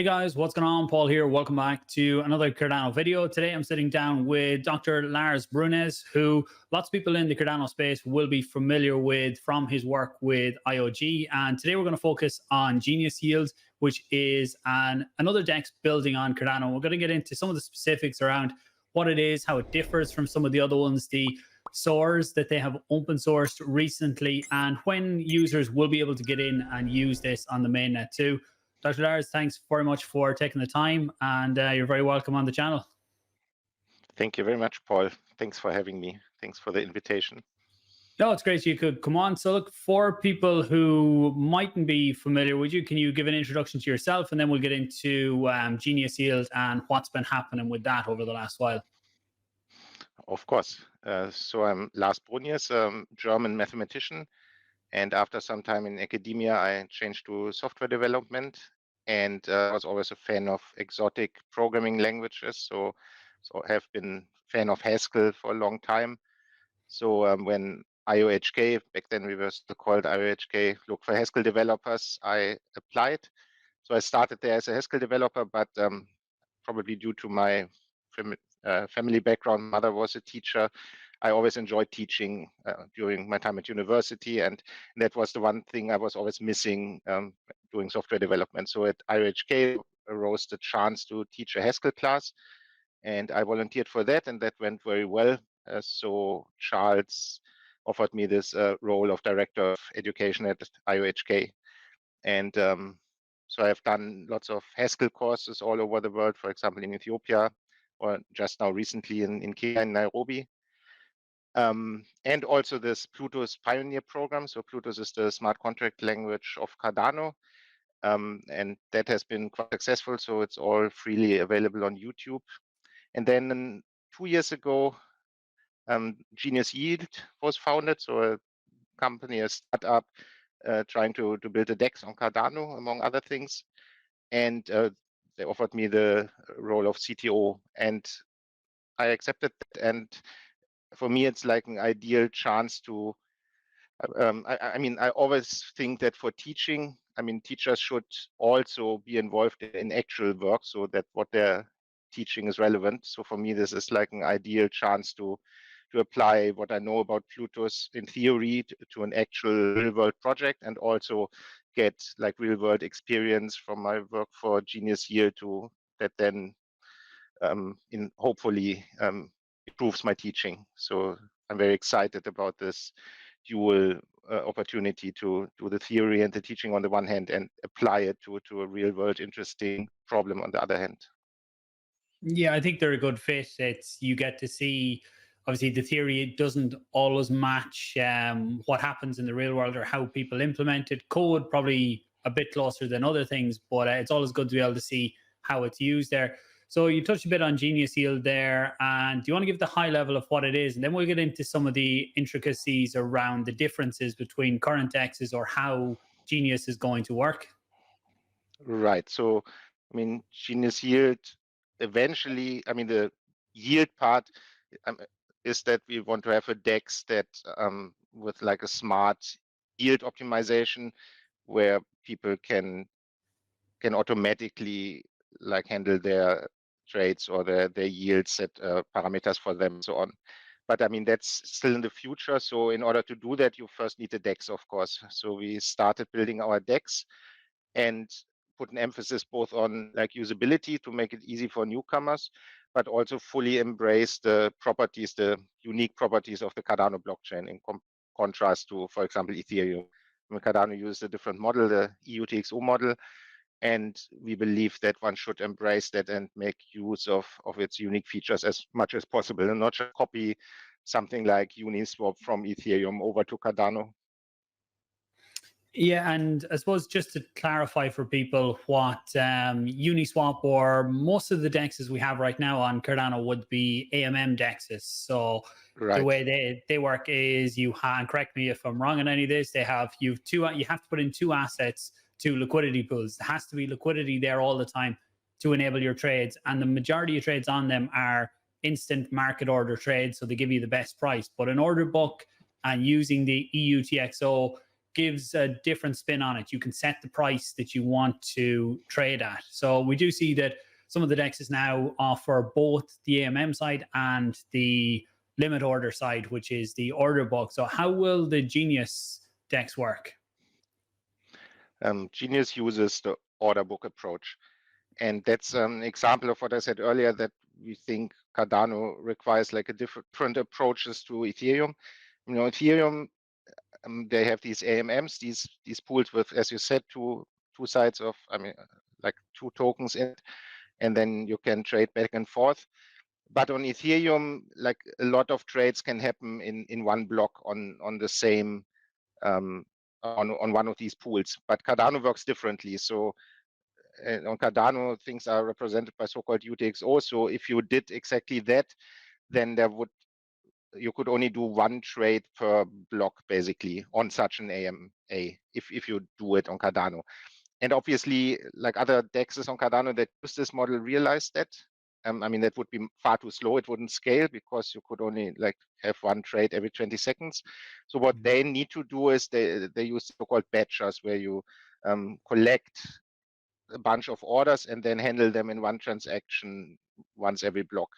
Hey guys, what's going on? Paul here. Welcome back to another Cardano video. Today I'm sitting down with Dr. Lars Brünjes, who lots of people in the Cardano space will be familiar with from his work with IOG. And today we're going to focus on Genius Yield, which is another DEX building on Cardano. We're going to get into some of the specifics around what it is, how it differs from some of the other ones, the source that they have open sourced recently, and when users will be able to get in and use this on the mainnet too. Dr. Lars, thanks very much for taking the time, and you're very welcome on the channel. Thank you very much, Paul. Thanks for having me. Thanks for the invitation. No, it's great you could come on. So look, for people who mightn't be familiar with you, can you give an introduction to yourself, and then we'll get into Genius Yield and what's been happening with that over the last while. Of course. So I'm Lars Brünjes, German mathematician. And after some time in academia, I changed to software development, and I was always a fan of exotic programming languages. So I have been a fan of Haskell for a long time. So when IOHK, back then we were still called IOHK, looked for Haskell developers, I applied. So I started there as a Haskell developer, but probably due to my family background, mother was a teacher, I always enjoyed teaching during my time at university, and that was the one thing I was always missing doing software development. So at IOHK arose the chance to teach a Haskell class, and I volunteered for that, and that went very well. So Charles offered me this role of director of education at IOHK, and so I've done lots of Haskell courses all over the world, for example, in Ethiopia, or just now recently in Kenya, in Nairobi. And also this Plutus Pioneer program. So Plutus is the smart contract language of Cardano. And that has been quite successful. So it's all freely available on YouTube. And then 2 years ago, Genius Yield was founded. So a company, a startup, trying to build a DEX on Cardano, among other things. And they offered me the role of CTO. And I accepted that. And for me, it's like an ideal chance to, I mean, I always think that for teaching, I mean, teachers should also be involved in actual work so that what they're teaching is relevant. So for me, this is like an ideal chance to apply what I know about Plutus in theory to an actual real world project, and also get like real world experience from my work for Genius Yield to that then hopefully improves my teaching. So I'm very excited about this dual opportunity to do the theory and the teaching on the one hand and apply it to a real world interesting problem on the other hand. Yeah, I think they're a good fit. You get to see, obviously, the theory doesn't always match what happens in the real world or how people implement it. Code probably a bit closer than other things, but it's always good to be able to see how it's used there. So you touched a bit on Genius Yield there, and do you want to give the high level of what it is? And then we'll get into some of the intricacies around the differences between current DEXs or how Genius is going to work. Right. So, I mean, Genius Yield, eventually, I mean, the yield part is that we want to have a DEX that with like a smart yield optimization where people can automatically like handle their trades or their yields, set parameters for them and so on. But I mean, that's still in the future. So in order to do that, you first need a DEX, of course. So we started building our DEX and put an emphasis both on like usability to make it easy for newcomers, but also fully embrace the properties, the unique properties of the Cardano blockchain in contrast to, for example, Ethereum. I mean, Cardano uses a different model, the EUTXO model, and we believe that one should embrace that and make use of its unique features as much as possible, and not just copy something like Uniswap from Ethereum over to Cardano. Yeah, and I suppose just to clarify for people what Uniswap or most of the DEXs we have right now on Cardano would be AMM Dexes. So right. The way they work is and correct me if I'm wrong on any of this, you have to put in two assets to liquidity pools. There has to be liquidity there all the time to enable your trades, and the majority of trades on them are instant market order trades, so they give you the best price. But an order book and using the EUTXO gives a different spin on it. You can set the price that you want to trade at. So we do see that some of the dexes now offer both the AMM side and the limit order side, which is the order book. So how will the Genius Dex work? Genius uses the order book approach. And that's an example of what I said earlier, that we think Cardano requires like a different approaches to Ethereum. You know, Ethereum, they have these AMMs, these pools with, as you said, two sides of, like two tokens in it, and then you can trade back and forth. But on Ethereum, like a lot of trades can happen in one block on the same on one of these pools. But Cardano works differently. So on Cardano, things are represented by so-called UTXO. So if you did exactly that, then you could only do one trade per block, basically, on such an AMA, if you do it on Cardano. And obviously, like other dexes on Cardano that use this model, realize that. That would be far too slow. It wouldn't scale because you could only like have one trade every 20 seconds. So what they need to do is they use so-called batchers, where you collect a bunch of orders and then handle them in one transaction once every block,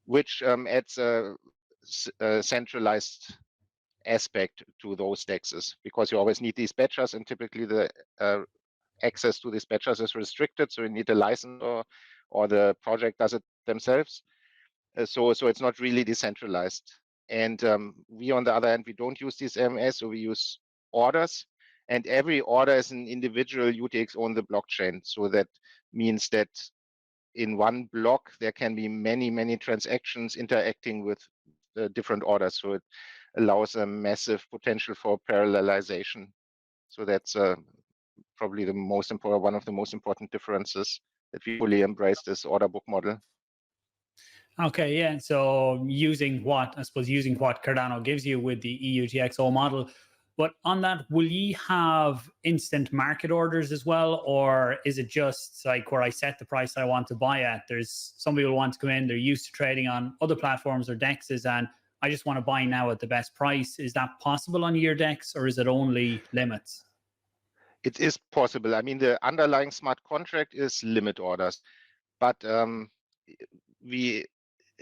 which adds a centralized aspect to those dexes, because you always need these batchers, and typically the access to these batchers is restricted, so you need a license or the project does it themselves. So it's not really decentralized. And we, on the other hand, we don't use these AMS, so we use orders, and every order is an individual UTXO on the blockchain. So that means that in one block there can be many transactions interacting with different orders. So it allows a massive potential for parallelization. So that's probably the most important, one of the most important differences, that we fully embrace this order book model. Okay, yeah. So using what Cardano gives you with the EUTXO model. But on that, will you have instant market orders as well? Or is it just like where I set the price I want to buy at? There's some people who want to come in, they're used to trading on other platforms or dexes, and I just want to buy now at the best price. Is that possible on your dex, or is it only limits? It is possible. I mean, the underlying smart contract is limit orders, but we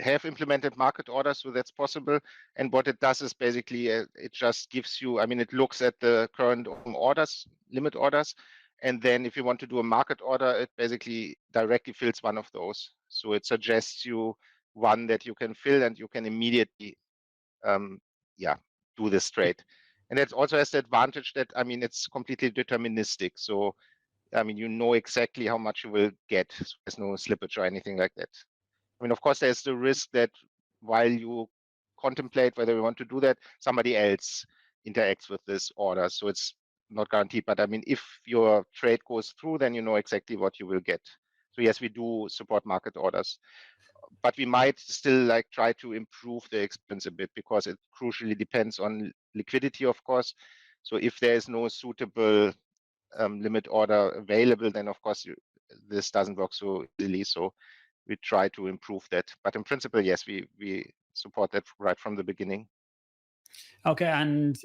have implemented market orders, so that's possible. And what it does is basically it just gives you, it looks at the current orders, limit orders, and then if you want to do a market order, it basically directly fills one of those. So it suggests you one that you can fill, and you can immediately do this trade. And that also has the advantage that, it's completely deterministic. So, you know exactly how much you will get. So there's no slippage or anything like that. Of course, there's the risk that while you contemplate whether you want to do that, somebody else interacts with this order. So it's not guaranteed. But if your trade goes through, then you know exactly what you will get. So yes, we do support market orders, but we might still try to improve the experience a bit, because it crucially depends on liquidity, of course. So if there is no suitable limit order available, then of course this doesn't work so easily. So we try to improve that. But in principle, yes, we support that right from the beginning. Okay, and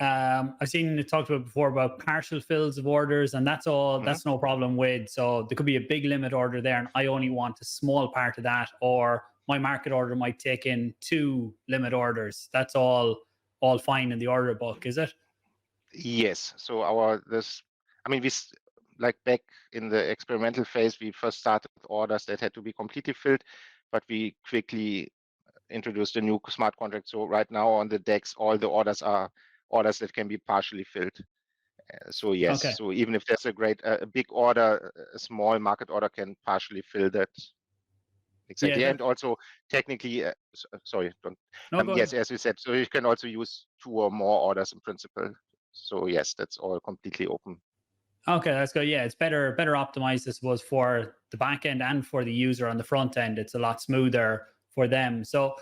I've seen it talked about before about partial fills of orders, and that's all. Mm-hmm. That's no problem with. So there could be a big limit order there, and I only want a small part of that, or my market order might take in 2 limit orders. That's all fine in the order book, is it? Yes. So we back in the experimental phase, we first started with orders that had to be completely filled, but we quickly introduced a new smart contract. So right now on the DEX, all the orders are orders that can be partially filled. So yes, okay. So even if there's a big order, a small market order can partially fill that. Exactly. Yeah, and also technically, sorry, don't. No, yes, as you said, so you can also use 2 or more orders in principle. So yes, that's all completely open. Okay, that's good. Yeah, it's better optimized, I suppose, for the back end and for the user on the front end. It's a lot smoother for them. So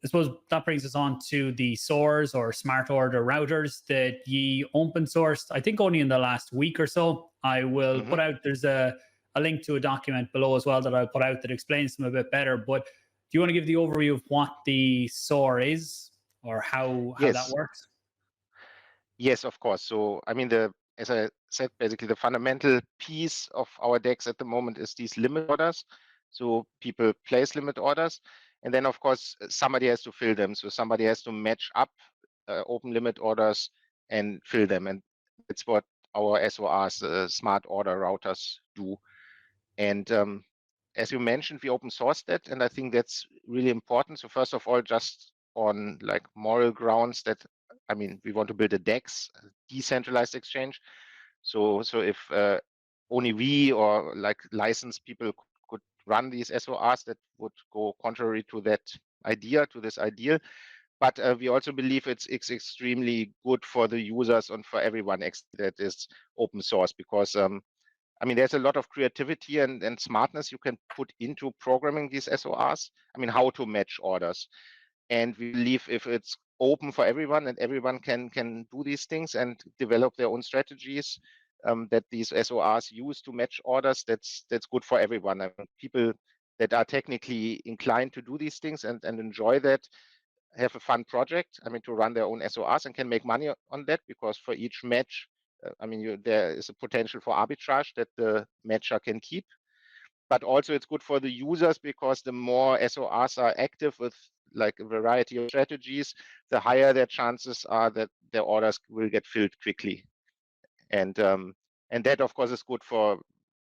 I suppose that brings us on to the SORs, or smart order routers, that ye open sourced, I think only in the last week or so. I will put out, there's a link to a document below as well that I'll put out that explains them a bit better. But do you want to give the overview of what the SOR is, or how that works? Yes, of course. So, I mean, as I said, basically the fundamental piece of our DEX at the moment is these limit orders. So people place limit orders, and then of course somebody has to fill them. So somebody has to match up open limit orders and fill them, and it's what our SORs, smart order routers, do. And as you mentioned, we open sourced that, and I think that's really important. So first of all, just on like moral grounds, that I mean, we want to build a DEX, a decentralized exchange. So if only we or like licensed people could run these SORs, that would go contrary to that idea, to this ideal. But we also believe it's extremely good for the users and for everyone that is open source, because I mean, there's a lot of creativity and smartness you can put into programming these SORs. I mean, how to match orders. And we believe if it's open for everyone and everyone can do these things and develop their own strategies that these SORs use to match orders, that's good for everyone. I mean, people that are technically inclined to do these things and enjoy that, have a fun project, I mean, to run their own SORs and can make money on that, because for each match, I mean, there is a potential for arbitrage that the matcher can keep. But also it's good for the users, because the more SORs are active with like a variety of strategies, the higher their chances are that their orders will get filled quickly. And that of course is good for,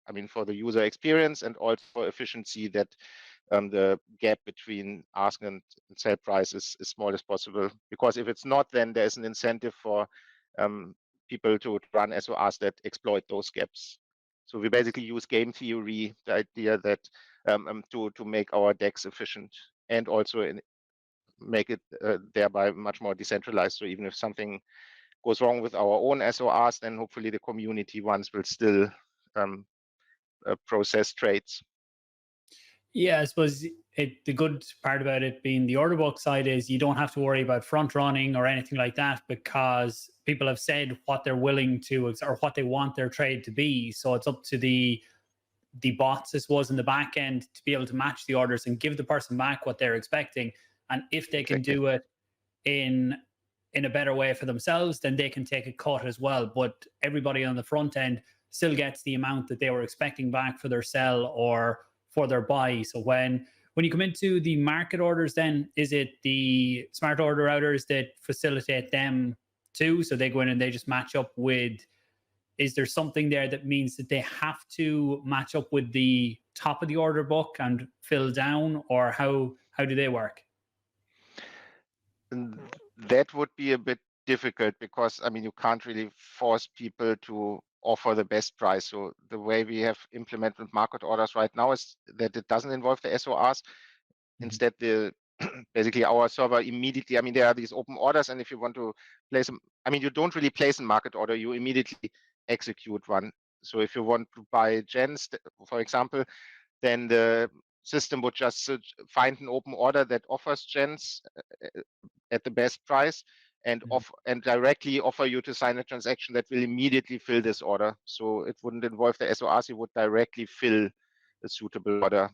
I mean, for the user experience and also for efficiency, that the gap between ask and sell price is as small as possible. Because if it's not, then there's an incentive for people to run SORs that exploit those gaps. So we basically use game theory, the idea that to make our DEX efficient, and also make it thereby much more decentralized. So even if something goes wrong with our own SORs, then hopefully the community ones will still process trades. Yeah, I suppose the good part about it being the order book side is you don't have to worry about front running or anything like that, because people have said what they're willing to or what they want their trade to be. So it's up to the bots, I suppose, in the back end to be able to match the orders and give the person back what they're expecting. And if they can do it in a better way for themselves, then they can take a cut as well. But everybody on the front end still gets the amount that they were expecting back for their sell or for their buy. So when you come into the market orders, then is it the smart order routers that facilitate them too? So they go in and they just match up with, is there something there that means that they have to match up with the top of the order book and fill down, or how do they work? That would be a bit difficult, because I mean, you can't really force people to offer the best price. So the way we have implemented market orders right now is that it doesn't involve the SORs. Instead, basically our server immediately, I mean, there are these open orders, and if you want to place them, I mean, you don't really place a market order, you immediately execute one. So if you want to buy gens, for example, then the system would just find an open order that offers gens at the best price, and directly offer you to sign a transaction that will immediately fill this order. So it wouldn't involve the SORs, it would directly fill a suitable order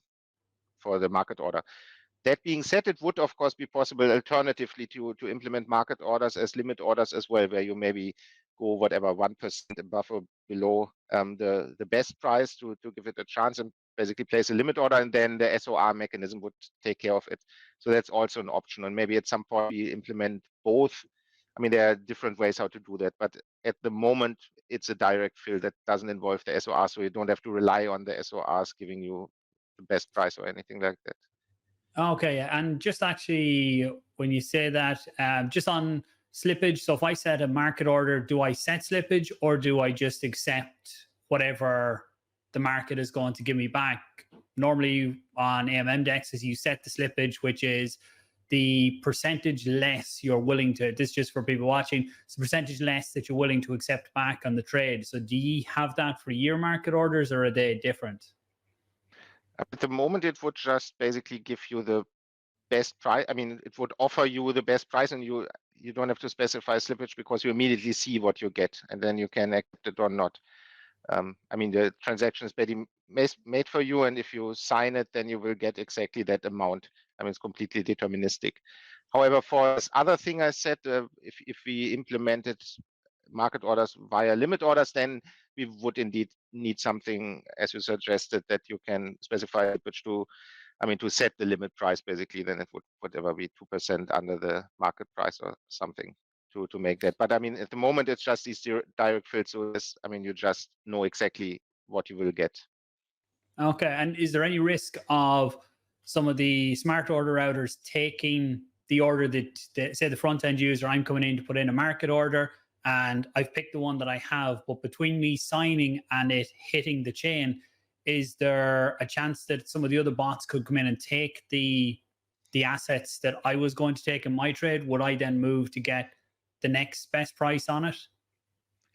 for the market order. That being said, it would of course be possible alternatively to implement market orders as limit orders as well, where you maybe go whatever 1% above or below the best price to give it a chance, and basically place a limit order, and then the SOR mechanism would take care of it. So that's also an option, and maybe at some point we implement both. I mean, there are different ways how to do that, but at the moment it's a direct fill that doesn't involve the SOR, so you don't have to rely on the SORs giving you the best price or anything like that. Okay, and just actually, when you say that, just on slippage, so if I set a market order, do I set slippage, or do I just accept whatever the market is going to give me back? Normally on AMM Dex, you set the slippage, which is the percentage less you're willing to, this is just for people watching, it's the percentage less that you're willing to accept back on the trade. So do you have that for your market orders, or are they different? At the moment, it would just basically give you the best price. I mean, it would offer you the best price, and you don't have to specify slippage, because you immediately see what you get, and then you can accept it or not. I mean, the transaction is made for you, and if you sign it, then you will get exactly that amount. I mean, it's completely deterministic. However, for this other thing I said, if we implemented market orders via limit orders, then we would indeed need something, as you suggested, that you can specify which to, to set the limit price. Basically, then it would whatever be 2% under the market price or something to make that. But at the moment it's just these direct fills. So this, you just know exactly what you will get. Okay, and is there any risk of some of the smart order routers taking the order that say the front end user, I'm coming in to put in a market order and I've picked the one that I have, but between me signing and it hitting the chain, is there a chance that some of the other bots could come in and take the assets that I was going to take in my trade? Would I then move to get the next best price on it?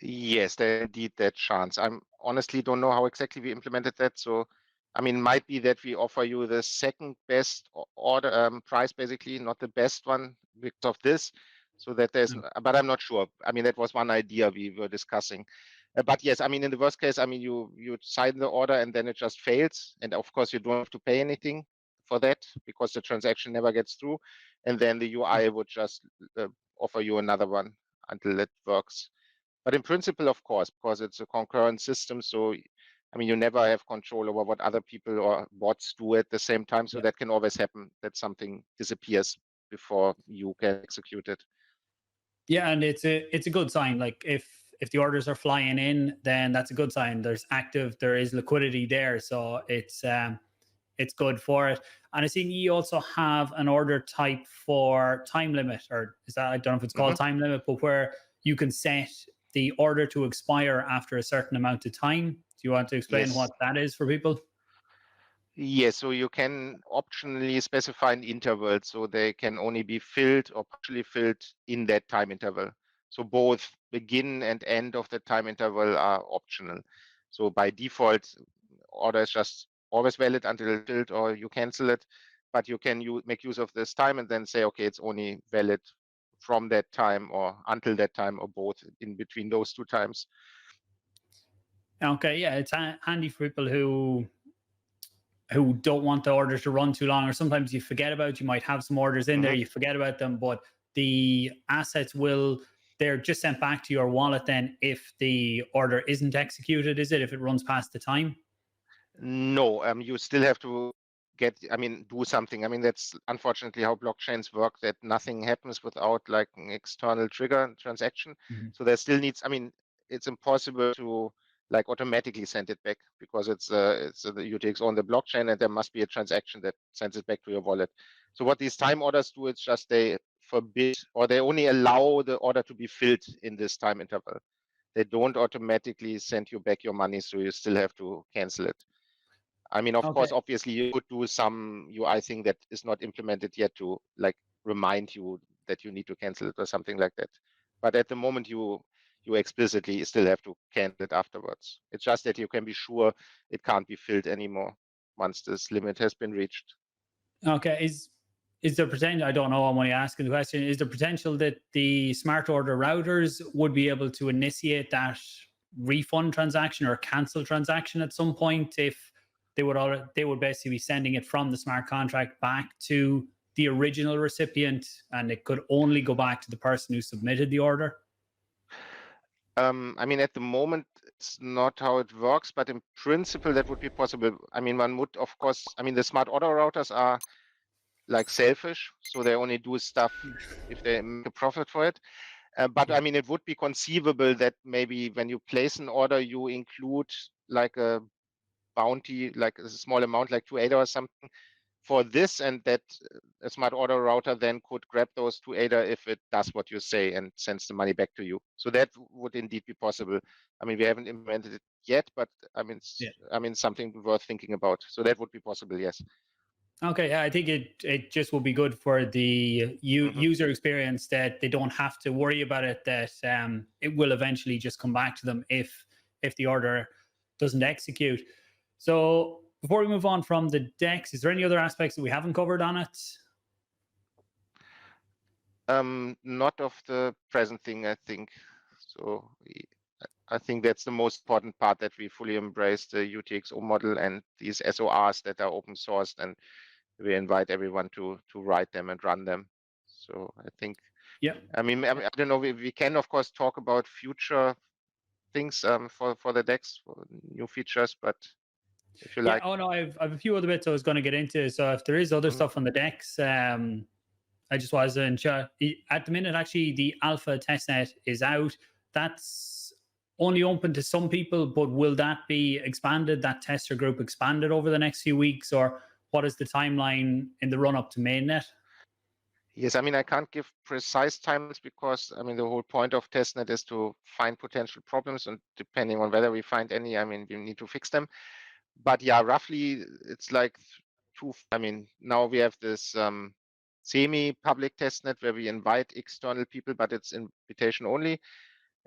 Yes, there's indeed that chance. I honestly don't know how exactly we implemented that. So, might be that we offer you the second best order price, basically, not the best one because of this. So that there's, but I'm not sure. That was one idea we were discussing. But yes, in the worst case, you sign the order and then it just fails. And of course, you don't have to pay anything for that because the transaction never gets through. And then the UI would just offer you another one until it works. But in principle, of course, because it's a concurrent system, so you never have control over what other people or bots do at the same time. So that can always happen, that something disappears before you can execute it. Yeah, and it's a good sign. Like if the orders are flying in, then that's a good sign. There is liquidity there, so it's good for it. And I think you also have an order type for time limit, or is that, I don't know if it's called time limit, but where you can set the order to expire after a certain amount of time. Do you want to explain what that is for people? Yes, so you can optionally specify an interval, so they can only be filled or partially filled in that time interval. So both begin and end of the time interval are optional. So by default, order is just always valid until it's filled or you cancel it, but you can make use of this time and then say, okay, it's only valid from that time or until that time or both in between those two times. Okay, yeah, it's handy for people who don't want the order to run too long, or sometimes you forget about, you might have some orders in there, you forget about them, but the assets they're just sent back to your wallet then if the order isn't executed, is it, if it runs past the time? No, you still have to do something. That's unfortunately how blockchains work, that nothing happens without like an external trigger transaction. So there still needs, it's impossible to like automatically send it back because it's the UTX on the blockchain and there must be a transaction that sends it back to your wallet. So what these time orders do, it's just they forbid or they only allow the order to be filled in this time interval. They don't automatically send you back your money, so you still have to cancel it. Of course, obviously you could do some UI thing that is not implemented yet to like remind you that you need to cancel it or something like that. But at the moment you explicitly still have to cancel it afterwards. It's just that you can be sure it can't be filled anymore once this limit has been reached. Okay, is there potential, I don't know, I'm only asking the question, is there potential that the smart order routers would be able to initiate that refund transaction or cancel transaction at some point if they would basically be sending it from the smart contract back to the original recipient and it could only go back to the person who submitted the order? At the moment, it's not how it works, but in principle, that would be possible. One would, of course, the smart order routers are like selfish, so they only do stuff if they make a profit for it. But it would be conceivable that maybe when you place an order, you include like a bounty, like a small amount, like 2 ADA or something for this, and that a smart order router then could grab those 2 ADA if it does what you say and sends the money back to you. So that would indeed be possible. We haven't implemented it yet, but something worth thinking about. So that would be possible, yes. Okay, yeah, I think it just will be good for the user experience that they don't have to worry about it, that it will eventually just come back to them if the order doesn't execute. So before we move on from the DEX, is there any other aspects that we haven't covered on it? Not of the present thing, I think. So I think that's the most important part, that we fully embrace the UTXO model and these SORs that are open sourced, and we invite everyone to write them and run them. So I think Yeah. I mean, I don't know. We can of course talk about future things for the DEX, for new features, but if you Yeah. like. Oh no, I've a few other bits I was going to get into. So if there is other Mhm. stuff on the DEX, I just wasn't sure. At the minute, actually, the alpha testnet is out. That's only open to some people, but will that be expanded, that tester group expanded over the next few weeks, or what is the timeline in the run up to mainnet? Yes, I mean, I can't give precise times because, I mean, the whole point of testnet is to find potential problems, and depending on whether we find any, I mean, we need to fix them. But yeah, roughly it's like I mean, now we have this semi-public testnet where we invite external people, but it's invitation only.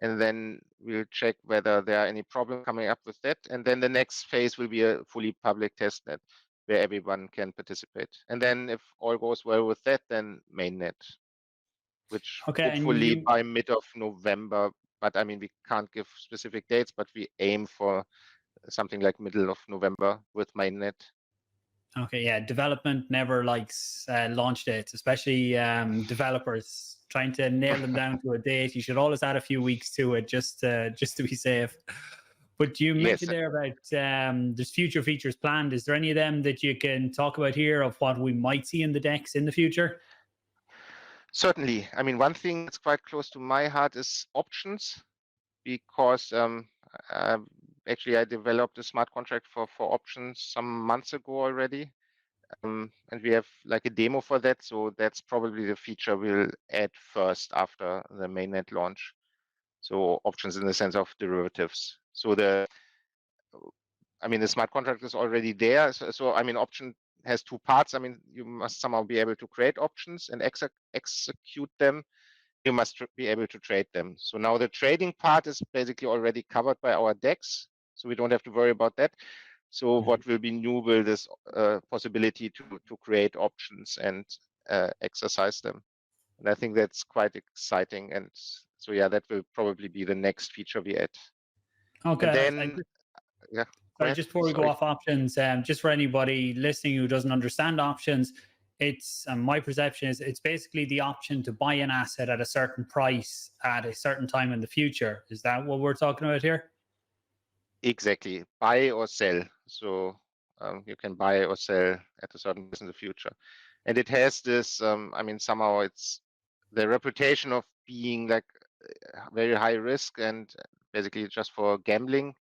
And then we'll check whether there are any problems coming up with that. And then the next phase will be a fully public testnet where everyone can participate. And then if all goes well with that, then mainnet, which Okay, and hopefully you by mid of November, but I mean, we can't give specific dates, but we aim for something like middle of November with mainnet. okay, yeah, development never likes launch dates, especially developers trying to nail them down to a date. You should always add a few weeks to it just to be safe. But you Yes, mentioned there about there's future features planned. Is there any of them that you can talk about here of what we might see in the DEX in the future? certainly. I mean, one thing that's quite close to my heart is options, because uh, actually I developed a smart contract for options some months ago already. And we have like a demo for that. So that's probably the feature we'll add first after the mainnet launch. So options in the sense of derivatives. So I mean, the smart contract is already there. So I mean, option has two parts. I mean, you must somehow be able to create options and execute them. You must be able to trade them. So now the trading part is basically already covered by our DEX. So we don't have to worry about that. So what will be new will this possibility to create options and exercise them. And I think that's quite exciting. And so, yeah, that will probably be the next feature we add. And Okay, then, yeah, go sorry, ahead. just before we go Sorry. off options, just for anybody listening who doesn't understand options, it's my perception is it's basically the option to buy an asset at a certain price at a certain time in the future. Is that what we're talking about here? Exactly. Buy or sell. So you can buy or sell at a certain place in the future. And it has this, I mean, somehow it's the reputation of being like very high risk and basically just for gambling.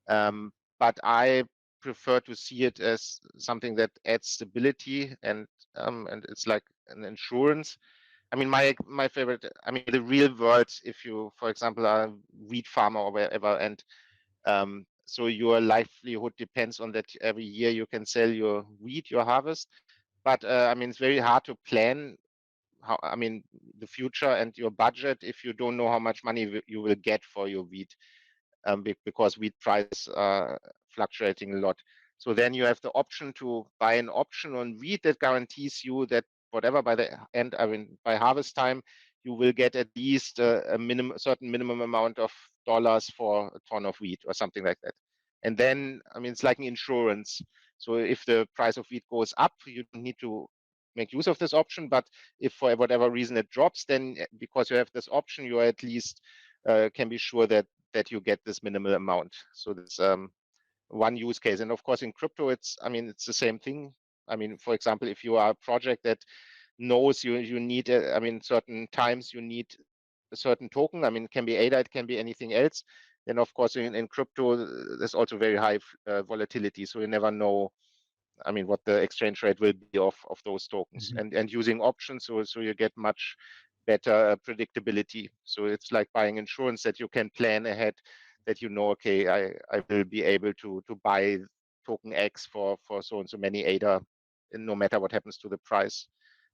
But I prefer to see it as something that adds stability and it's like an insurance. I mean, my favorite, I mean, the real world, if you, for example, are a wheat farmer or wherever, and so your livelihood depends on that every year you can sell your wheat, your harvest. But I mean, it's very hard to plan how, I mean, the future and your budget if you don't know how much money you will get for your wheat, because wheat prices are fluctuating a lot. So then you have the option to buy an option on wheat that guarantees you that whatever by the end, I mean, by harvest time, you will get at least a certain minimum amount of dollars for a ton of wheat or something like that. And then, I mean, it's like an insurance. So if the price of wheat goes up, you don't need to make use of this option. But if for whatever reason it drops, then because you have this option, you at least can be sure that you get this minimal amount. So that's one use case. And of course, in crypto, I mean, it's the same thing. I mean, for example, if you are a project that knows you need, I mean, certain times you need a certain token. I mean, it can be ADA, it can be anything else. Then of course, in crypto, there's also very high volatility. So you never know, I mean, what the exchange rate will be of those tokens, and using options, so you get much better predictability. So it's like buying insurance that you can plan ahead, that you know, okay, I will be able to buy token X for so and so many ADA, and no matter what happens to the price.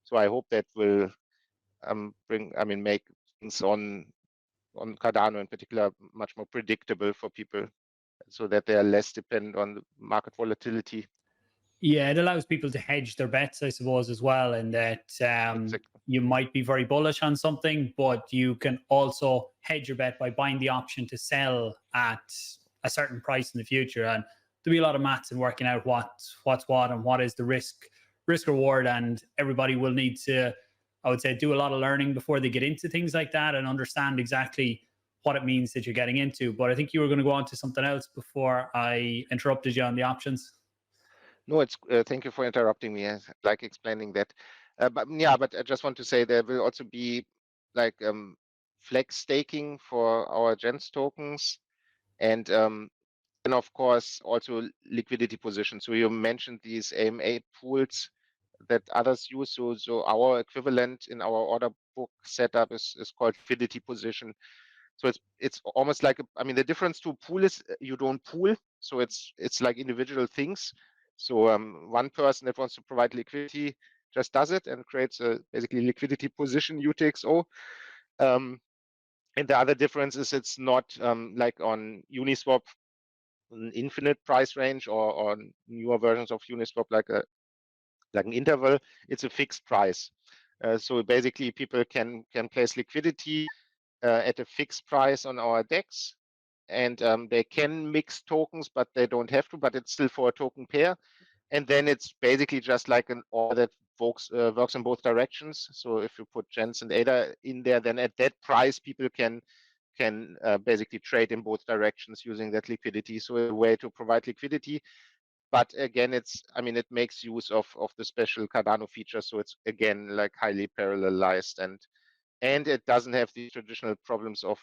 So I hope that will make things on Cardano in particular much more predictable for people, so that they are less dependent on the market volatility. Yeah, it allows people to hedge their bets, I suppose, as well, in that Exactly. you might be very bullish on something, but you can also hedge your bet by buying the option to sell at a certain price in the future. And there'll be a lot of maths in working out what's what and what is the risk reward, and everybody will need to I would say, do a lot of learning before they get into things like that and understand exactly what it means that you're getting into. But I think you were going to go on to something else before I interrupted you on the options. No, it's thank you for interrupting me. I like explaining that. But I just want to say there will also be like flex staking for our gens tokens, and of course also liquidity positions. So you mentioned these AMA pools that others use. So our equivalent in our order book setup is called liquidity position. So it's almost like the difference to pool is you don't pool, so it's like individual things. So one person that wants to provide liquidity just does it and creates a basically liquidity position UTXO. And the other difference is it's not like on Uniswap an infinite price range or newer versions of Uniswap like an interval. It's a fixed price. So basically people can place liquidity at a fixed price on our DEX, and they can mix tokens, but they don't have to, but it's still for a token pair. And then it's basically just like an order that works in both directions. So if you put gens and ADA in there, then at that price, people can basically trade in both directions using that liquidity. So a way to provide liquidity. But again, it makes use of the special Cardano feature. So it's again like highly parallelized, and it doesn't have the traditional problems of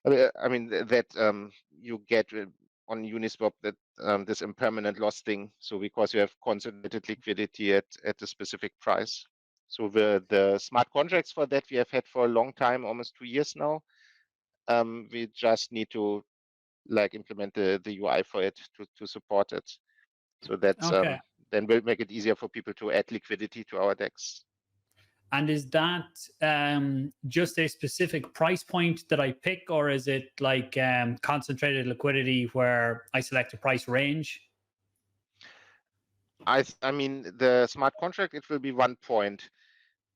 that you get on Uniswap, that this impermanent loss thing. So because you have concentrated liquidity at a specific price. So the smart contracts for that we have had for a long time, almost 2 years now. We just need to like implement the UI for it to support it. So that's Okay. then we'll make it easier for people to add liquidity to our DEX. And is that just a specific price point that I pick, or is it like concentrated liquidity where I select a price range? The smart contract, it will be 1 point,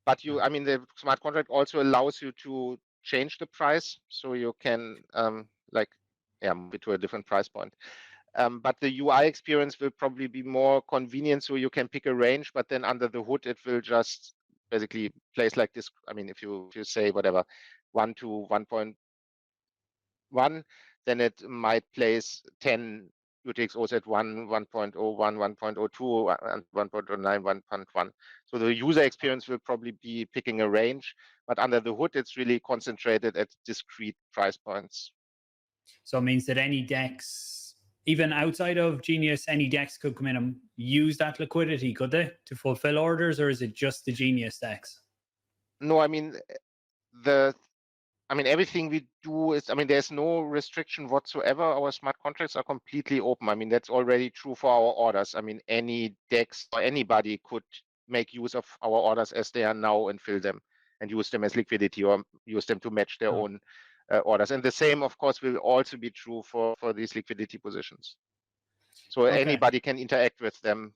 but the smart contract also allows you to change the price, so you can move it to a different price point. But the UI experience will probably be more convenient, so you can pick a range, but then under the hood it will just basically place like this. If you say whatever 1 to 1.1, then it might place 10 UTXOs at 1, 1.01, 1.02, and 1.09, 1.1. So the user experience will probably be picking a range, but under the hood, it's really concentrated at discrete price points. So it means that any DEX, even outside of Genius, any DEX could come in and use that liquidity, could they, to fulfill orders, or is it just the Genius DEX? No, everything we do is, there's no restriction whatsoever. Our smart contracts are completely open. That's already true for our orders. Any DEX or anybody could make use of our orders as they are now and fill them and use them as liquidity or use them to match their own orders. And the same, of course, will also be true for these liquidity positions. So anybody can interact with them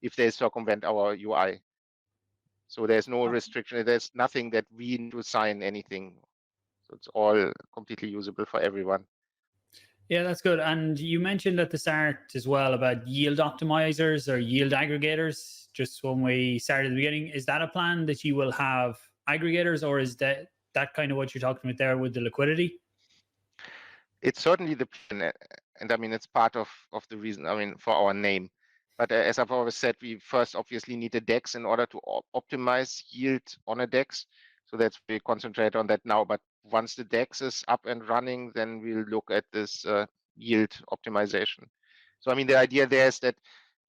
if they circumvent our UI. So there's no restriction. There's nothing that we need to sign anything. So it's all completely usable for everyone. Yeah, that's good. And you mentioned at the start as well about yield optimizers or yield aggregators. Just when we started at the beginning, is that a plan that you will have aggregators, or is that kind of what you're talking about there with the liquidity? It's certainly the plan, and it's part of the reason, for our name. But as I've always said, we first obviously need a DEX in order to optimize yield on a DEX. So that's we concentrate on that now. But once the DEX is up and running, then we'll look at this yield optimization. So the idea there is that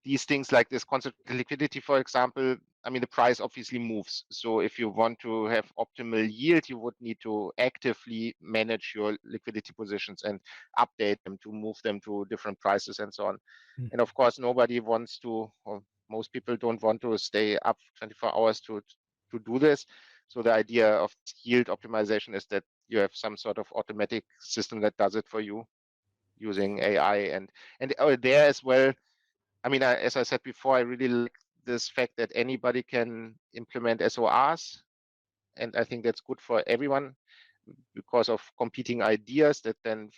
these things like this concentrated liquidity, for example, the price obviously moves. So if you want to have optimal yield, you would need to actively manage your liquidity positions and update them to move them to different prices and so on. And of course, nobody wants to, or most people don't want to stay up 24 hours to do this. So the idea of yield optimization is that you have some sort of automatic system that does it for you using AI. And there as well, as I said before, I really like this fact that anybody can implement SORs. And I think that's good for everyone because of competing ideas that then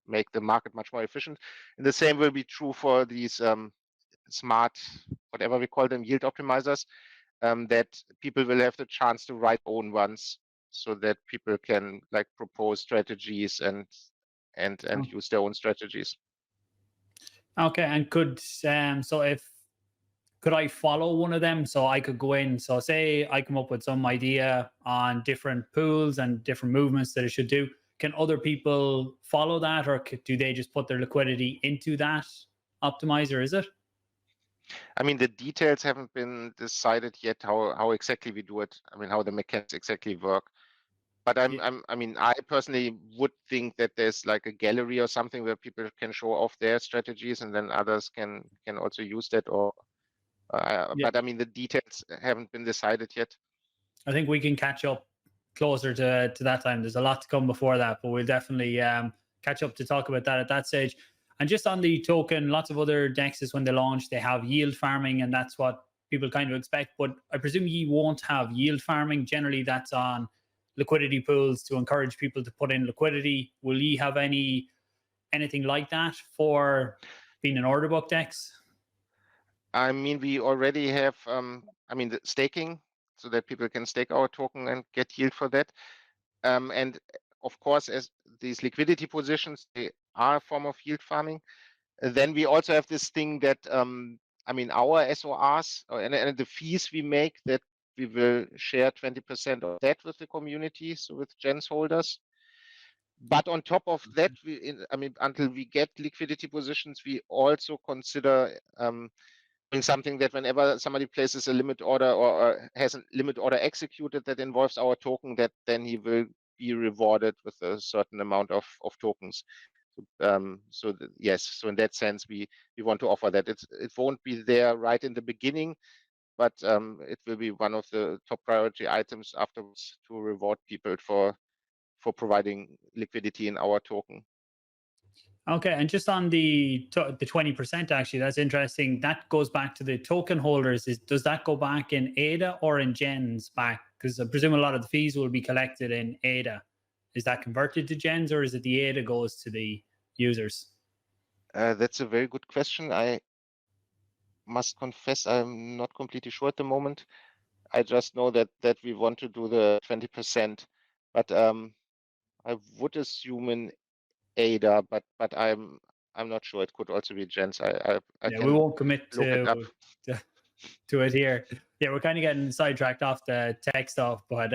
make the market much more efficient. And the same will be true for these smart, whatever we call them, yield optimizers, that people will have the chance to write own ones, so that people can like propose strategies and use their own strategies. Okay, and could I follow one of them? So I could go in. So say I come up with some idea on different pools and different movements that it should do. Can other people follow that, or do they just put their liquidity into that optimizer? Is it? I mean, the details haven't been decided yet, how exactly we do it. I mean, how the mechanics exactly work. But I mean, I personally would think that there's like a gallery or something where people can show off their strategies, and then others can also use that. Or, but I mean, the details haven't been decided yet. I think we can catch up closer to that time. There's a lot to come before that, but we'll definitely catch up to talk about that at that stage. And just on the token, lots of other dexes when they launch, they have yield farming, and that's what people kind of expect. But I presume you won't have yield farming. Generally, that's on liquidity pools to encourage people to put in liquidity. Will you have anything like that for being an order book dex? I mean, we already have, I mean, the staking, so that people can stake our token and get yield for that. And of course, as these liquidity positions, they are a form of yield farming. Then we also have this thing that, I mean, our SORs and the fees we make, that we will share 20% of that with the community, so with gens holders. But on top of that, I mean, until we get liquidity positions, we also consider doing something that whenever somebody places a limit order or has a limit order executed that involves our token, that then he will be rewarded with a certain amount of tokens. Yes, so in that sense, we want to offer that. It won't be there right in the beginning, but it will be one of the top priority items afterwards to reward people for providing liquidity in our token. Okay, and just on the 20%, actually, that's interesting. That goes back to the token holders. Does that go back in ADA or in gens back? Because I presume a lot of the fees will be collected in ADA. Is that converted to gens, or is it the ADA goes to the users? That's a very good question. I must confess I'm not completely sure at the moment. I just know that we want to do the 20%, but I would assume in ADA, but I'm not sure. It could also be gens. I Yeah, we won't commit look it up. to it here. Yeah, we're kind of getting sidetracked off the tech stuff, but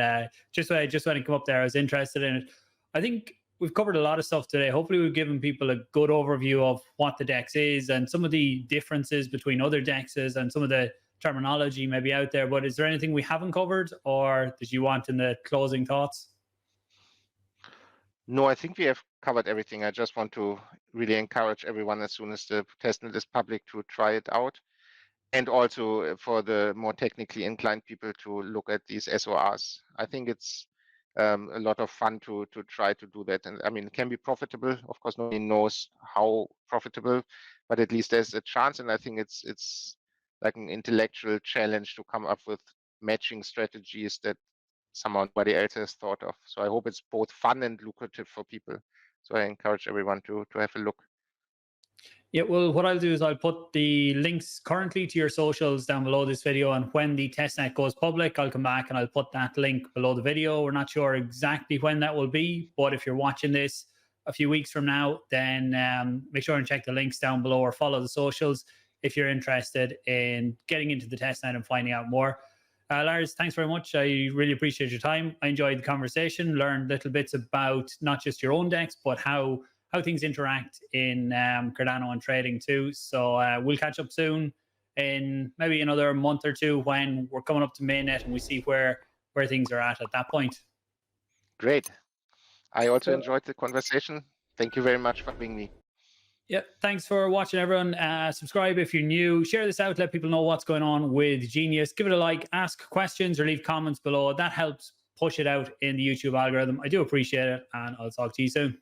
just when it come up there, I was interested in it. I think we've covered a lot of stuff today. Hopefully, we've given people a good overview of what the DEX is and some of the differences between other DEXs and some of the terminology maybe out there. But is there anything we haven't covered, or did you want in the closing thoughts? No, I think we have covered everything. I just want to really encourage everyone, as soon as the testnet is public, to try it out. And also for the more technically inclined people to look at these SORs. I think it's a lot of fun to try to do that. And I mean, it can be profitable. Of course, nobody knows how profitable, but at least there's a chance. And I think it's like an intellectual challenge to come up with matching strategies that somebody else has thought of. So I hope it's both fun and lucrative for people. So I encourage everyone to have a look. Yeah, well, what I'll do is I'll put the links currently to your socials down below this video, and when the testnet goes public, I'll come back and I'll put that link below the video. We're not sure exactly when that will be, but if you're watching this a few weeks from now, then make sure and check the links down below or follow the socials if you're interested in getting into the testnet and finding out more. Lars, thanks very much. I really appreciate your time. I enjoyed the conversation, learned little bits about not just your own DEX, but how things interact in Cardano and trading too. So we'll catch up soon in maybe another month or two when we're coming up to mainnet and we see where things are at that point. Great. I also enjoyed the conversation. Thank you very much for having me. Yeah, thanks for watching, everyone. Subscribe if you're new. Share this out. Let people know what's going on with Genius. Give it a like. Ask questions or leave comments below. That helps push it out in the YouTube algorithm. I do appreciate it, and I'll talk to you soon.